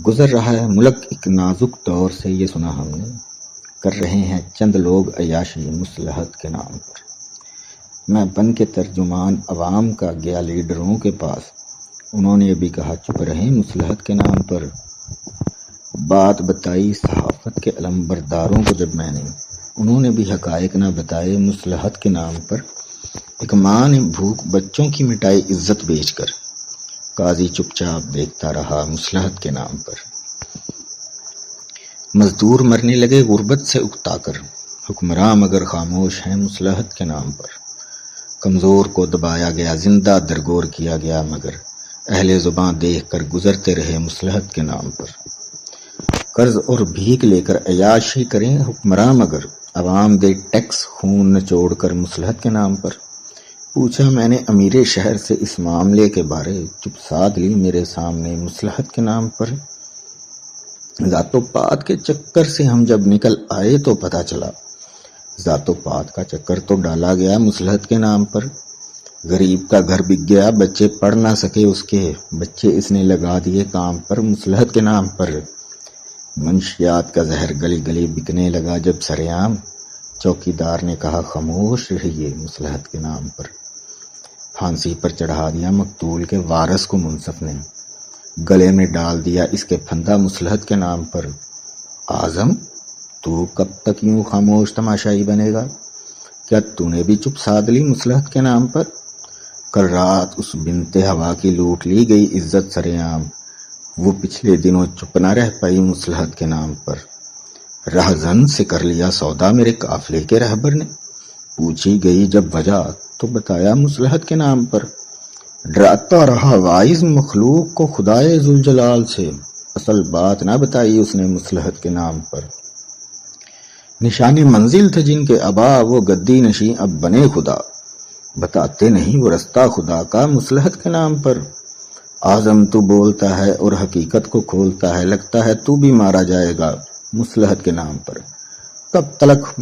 گزر رہا ہے ملک ایک نازک دور سے، یہ سنا ہم نے، کر رہے ہیں چند لوگ عیاشی مصلحت کے نام پر۔ میں بن کے ترجمان عوام کا گیا لیڈروں کے پاس، انہوں نے بھی کہا چپ رہیں مصلحت کے نام پر۔ بات بتائی صحافت کے علمبرداروں کو جب میں نے، انہوں نے بھی حقائق نہ بتائے مصلحت کے نام پر۔ ایک ماں نے بھوک بچوں کی مٹائی عزت بیچ کر، قاضی چپ چاپ دیکھتا رہا مصلحت کے نام پر۔ مزدور مرنے لگے غربت سے اکتا کر، حکمراں مگر خاموش ہیں مصلحت کے نام پر۔ کمزور کو دبایا گیا، زندہ درگور کیا گیا، مگر اہل زباں دیکھ کر گزرتے رہے مصلحت کے نام پر۔ قرض اور بھیک لے کر عیاشی کریں حکمراں، مگر عوام دے ٹیکس خون نچوڑ کر مصلحت کے نام پر۔ پوچھا میں نے امیر شہر سے اس معاملے کے بارے، چپ سادھ لی میرے سامنے مصلحت کے نام پر۔ ذات و پات کے چکر سے ہم جب نکل آئے تو پتہ چلا، ذات و پات کا چکر تو ڈالا گیا مصلحت کے نام پر۔ غریب کا گھر بک گیا، بچے پڑھ نہ سکے اس کے، بچے اس نے لگا دیے کام پر مصلحت کے نام پر۔ منشیات کا زہر گلی گلی بکنے لگا جب سرعام، چوکیدار نے کہا خاموش رہیے مصلحت کے نام پر۔ پھانسی پر چڑھا دیا مقتول کے وارث کو منصف نے، گلے میں ڈال دیا اس کے پھندا مصلحت کے نام پر۔ اعظم تو کب تک یوں خاموش تماشائی بنے گا؟ کیا تو نے بھی چپ سادھ لی مصلحت کے نام پر؟ کل رات اس بنت ہوا کی لوٹ لی گئی عزت سرعام، وہ پچھلے دنوں چپ نہ رہ پائی مصلحت کے نام پر۔ رہزن سے کر لیا سودا میرے قافلے کے رہبر نے، پوچھی گئی جب وجہ تو بتایا مصلحت کے نام پر۔ ڈراتا رہا واعظ مخلوق کو خدائے ذوالجلال سے، اصل بات نہ بتائی اس نے مصلحت کے نام پر۔ نشان منزل تھے جن کے ابا، وہ گدی نشیں اب بنے خدا، بتاتے نہیں وہ رستہ خدا کا مصلحت کے نام پر۔ اعظم تو بولتا ہے اور حقیقت کو کھولتا ہے، لگتا ہے تو بھی مارا جائے گا مصلحت کے نام پر۔ کب تلک